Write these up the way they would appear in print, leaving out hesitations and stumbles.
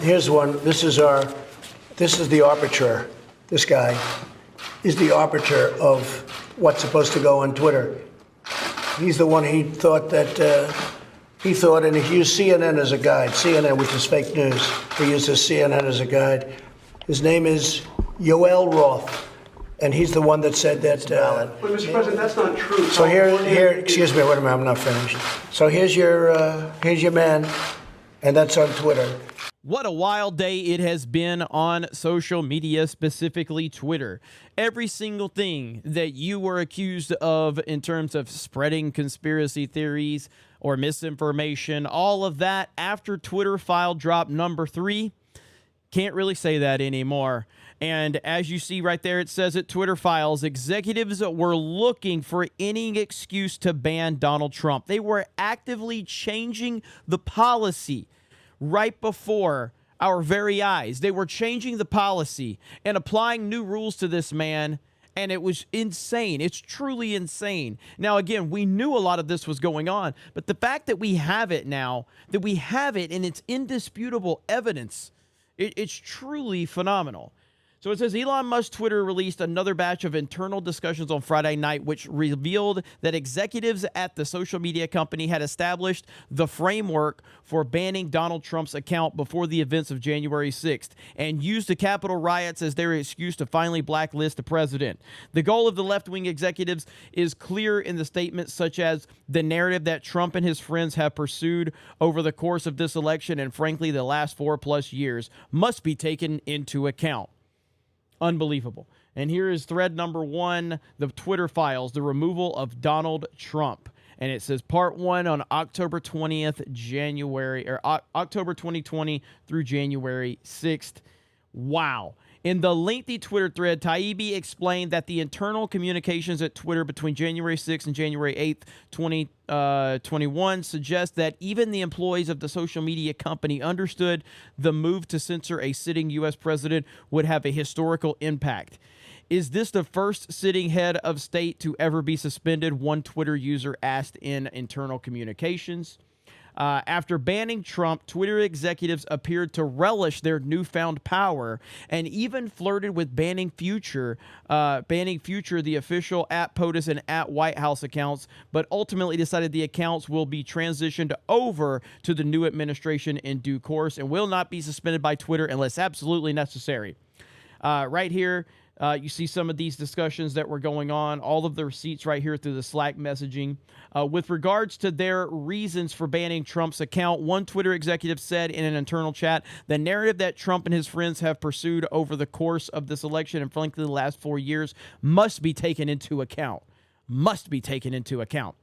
Here's one. This is the arbiter. This guy is the arbiter of what's supposed to go on Twitter. He's the one he thought, and he used CNN as a guide. CNN, which is fake news. He uses CNN as a guide. His name is Yoel Roth. And he's the one that said that. But Mr. President, that's not true. So here, excuse me, wait a minute, I'm not finished. So here's your man, and that's on Twitter. What a wild day it has been on social media, specifically Twitter. Every single thing that you were accused of in terms of spreading conspiracy theories or misinformation, all of that after Twitter file drop number 3, can't really say that anymore. And as you see right there, it says at Twitter files, executives were looking for any excuse to ban Donald Trump. They were actively changing the policy right before our very eyes. They were changing the policy and applying new rules to this man. And it was insane. It's truly insane. Now, again, we knew a lot of this was going on, but the fact that we have it now, that we have it and it's indisputable evidence, it's truly phenomenal. So it says Elon Musk Twitter released another batch of internal discussions on Friday night, which revealed that executives at the social media company had established the framework for banning Donald Trump's account before the events of January 6th and used the Capitol riots as their excuse to finally blacklist the president. The goal of the left-wing executives is clear in the statements, such as the narrative that Trump and his friends have pursued over the course of this election and, frankly, the last 4+ years must be taken into account. Unbelievable. And here is thread number 1, the Twitter files, the removal of Donald Trump. And it says part 1 on October 20th, October 2020 through January 6th. Wow. In the lengthy Twitter thread, Taibbi explained that the internal communications at Twitter between January 6th and January 8th, 2021 suggest that even the employees of the social media company understood the move to censor a sitting U.S. president would have a historical impact. Is this the first sitting head of state to ever be suspended? One Twitter user asked in internal communications. After banning Trump, Twitter executives appeared to relish their newfound power and even flirted with banning Future, the official at POTUS and at White House accounts, but ultimately decided the accounts will be transitioned over to the new administration in due course and will not be suspended by Twitter unless absolutely necessary. Right here, you see some of these discussions that were going on, all of the receipts right here through the Slack messaging. With regards to their reasons for banning Trump's account, one Twitter executive said in an internal chat, the narrative that Trump and his friends have pursued over the course of this election and frankly the last 4 years must be taken into account. Must be taken into account.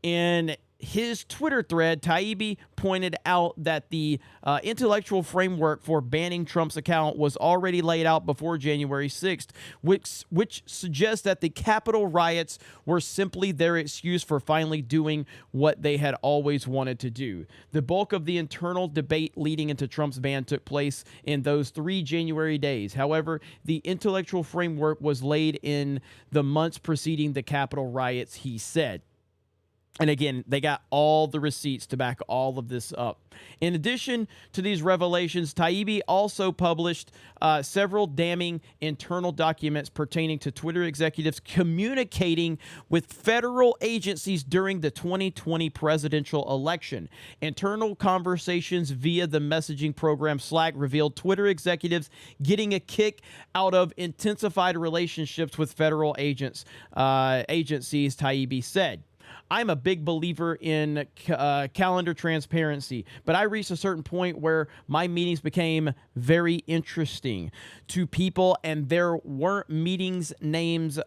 In his Twitter thread, Taibbi pointed out that the intellectual framework for banning Trump's account was already laid out before January 6th, which suggests that the Capitol riots were simply their excuse for finally doing what they had always wanted to do. The bulk of the internal debate leading into Trump's ban took place in those 3 January days. However, the intellectual framework was laid in the months preceding the Capitol riots, he said. And again, they got all the receipts to back all of this up. In addition to these revelations, Taibbi also published several damning internal documents pertaining to Twitter executives communicating with federal agencies during the 2020 presidential election. Internal conversations via the messaging program Slack revealed Twitter executives getting a kick out of intensified relationships with federal agencies, Taibbi said. I'm a big believer in calendar transparency, but I reached a certain point where my meetings became very interesting to people, and there weren't meeting names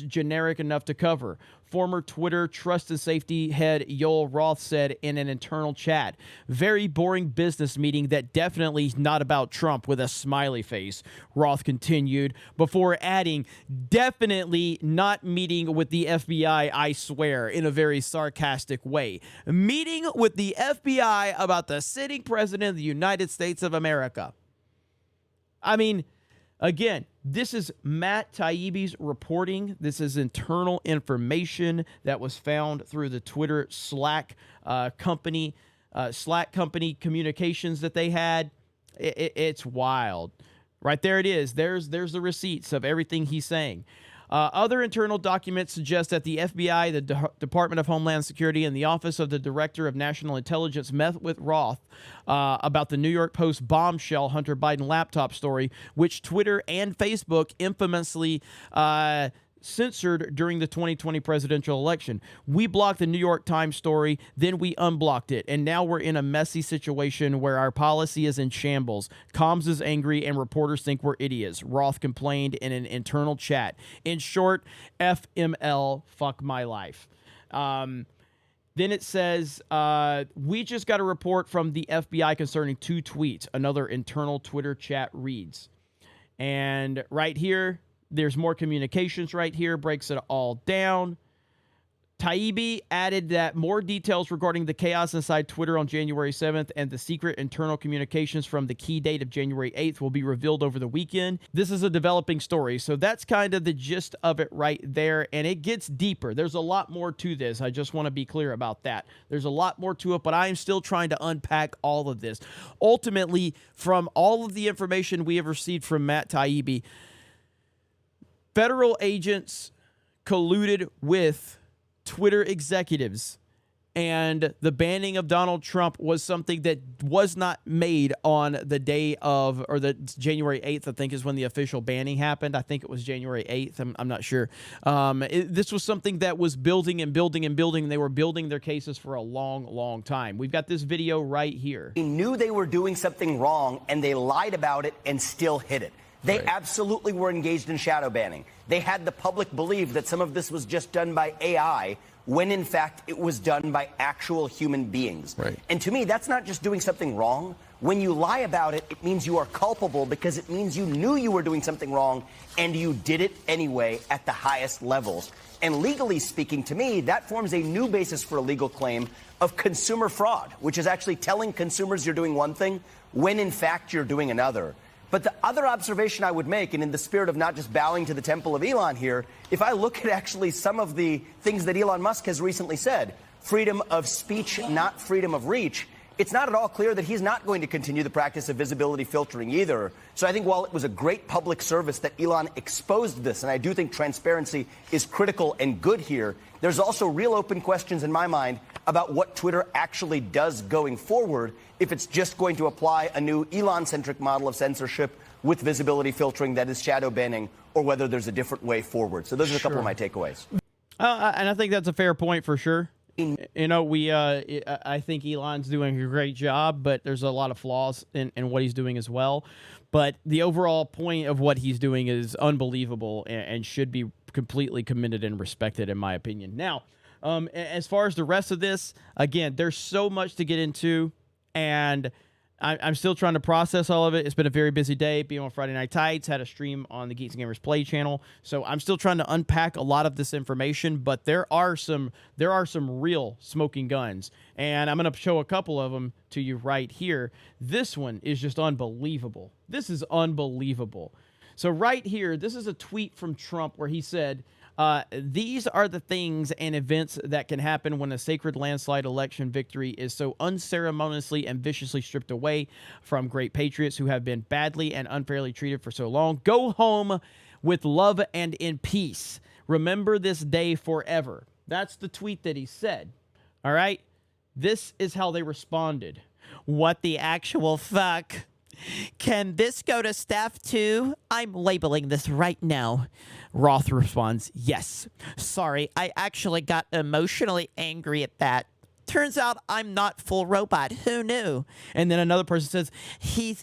generic enough to cover. Former Twitter trust and safety head Yoel Roth said in an internal chat, very boring business meeting that definitely is not about Trump with a smiley face. Roth continued before adding, definitely not meeting with the FBI, I swear, in a very sarcastic way. Meeting with the FBI about the sitting president of the United States of America. I mean, again, this is Matt Taibbi's reporting. This is internal information that was found through the Twitter Slack company Slack company communications that they had. It's wild. Right there it is. There's the receipts of everything he's saying. Other internal documents suggest that the FBI, the Department of Homeland Security, and the Office of the Director of National Intelligence met with Roth about the New York Post bombshell Hunter Biden laptop story, which Twitter and Facebook infamously censored during the 2020 presidential election. We blocked the New York Times story, then we unblocked it, and now we're in a messy situation where our policy is in shambles. Comms is angry, and reporters think we're idiots, Roth complained in an internal chat. In short, FML, fuck my life. Then it says, we just got a report from the FBI concerning 2 tweets, another internal Twitter chat reads. And right here, there's more communications right here, breaks it all down. Taibbi added that more details regarding the chaos inside Twitter on January 7th and the secret internal communications from the key date of January 8th will be revealed over the weekend. This is a developing story, so that's kind of the gist of it right there, and it gets deeper. There's a lot more to this. I just want to be clear about that. There's a lot more to it, but I am still trying to unpack all of this. Ultimately, from all of the information we have received from Matt Taibbi, federal agents colluded with Twitter executives, and the banning of Donald Trump was something that was not made on the day of, or the January 8th, I think is when the official banning happened. I think it was January 8th. I'm not sure. This was something that was building and building and building. They were building their cases for a long, long time. We've got this video right here. They knew they were doing something wrong, and they lied about it and still hid it. They absolutely were engaged in shadow banning. They had the public believe that some of this was just done by AI, when in fact it was done by actual human beings. Right. And to me, that's not just doing something wrong. When you lie about it, it means you are culpable because it means you knew you were doing something wrong and you did it anyway at the highest levels. And legally speaking, to me, that forms a new basis for a legal claim of consumer fraud, which is actually telling consumers you're doing one thing when in fact you're doing another. But the other observation I would make, and in the spirit of not just bowing to the temple of Elon here, if I look at actually some of the things that Elon Musk has recently said, freedom of speech, not freedom of reach, it's not at all clear that he's not going to continue the practice of visibility filtering either. So I think while it was a great public service that Elon exposed this, and I do think transparency is critical and good here, there's also real open questions in my mind about what Twitter actually does going forward, if it's just going to apply a new Elon-centric model of censorship with visibility filtering that is shadow banning, or whether there's a different way forward. So those are a couple of my takeaways. And I think that's a fair point for sure. You know, I think Elon's doing a great job, but there's a lot of flaws in what he's doing as well. But the overall point of what he's doing is unbelievable and should be completely commended and respected, in my opinion. Now, as far as the rest of this, again, there's so much to get into, and I'm still trying to process all of it. It's been a very busy day. Being on Friday Night Tights, had a stream on the Geeks and Gamers Play channel, so I'm still trying to unpack a lot of this information. But there are some real smoking guns, and I'm going to show a couple of them to you right here. This one is just unbelievable. This is unbelievable. So right here, this is a tweet from Trump where he said, these are the things and events that can happen when a sacred landslide election victory is so unceremoniously and viciously stripped away from great patriots who have been badly and unfairly treated for so long. Go home with love and in peace. Remember this day forever. That's the tweet that he said. All right? This is how they responded. What the actual fuck? Can this go to staff too? I'm labeling this right now. Roth responds, yes. Sorry, I actually got emotionally angry at that. Turns out I'm not full robot. Who knew? And then another person says,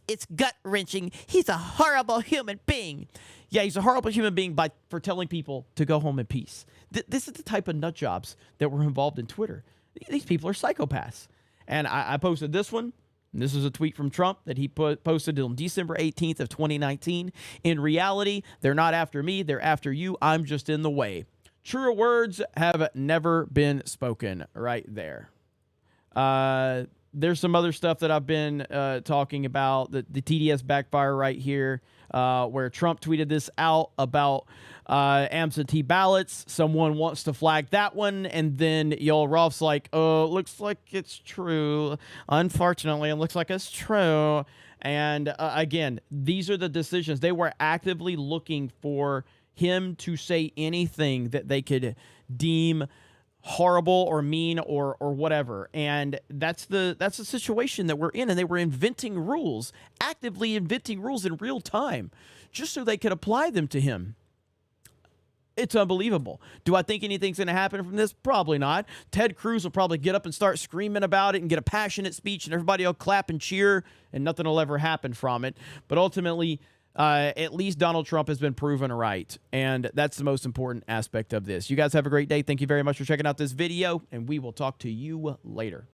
it's gut-wrenching. He's a horrible human being. Yeah, he's a horrible human being for telling people to go home in peace. This is the type of nut jobs that were involved in Twitter. These people are psychopaths. And I posted this one. This is a tweet from Trump that he posted on December 18th of 2019. In reality, they're not after me. They're after you. I'm just in the way. Truer words have never been spoken right there. there's some other stuff that I've been talking about, the TDS backfire right here, where Trump tweeted this out about absentee ballots. Someone wants to flag that one, and then Yoel Roth's like, oh, looks like it's true. Unfortunately, it looks like it's true. And again, these are the decisions. They were actively looking for him to say anything that they could deem horrible or mean or whatever. And that's the situation that we're in. And they were inventing rules, actively inventing rules in real time, just so they could apply them to him. It's unbelievable. Do I think anything's going to happen from this? Probably not. Ted Cruz will probably get up and start screaming about it and get a passionate speech, and everybody will clap and cheer, and nothing will ever happen from it. But ultimately, at least Donald Trump has been proven right, and that's the most important aspect of this. You guys have a great day. Thank you very much for checking out this video, and we will talk to you later.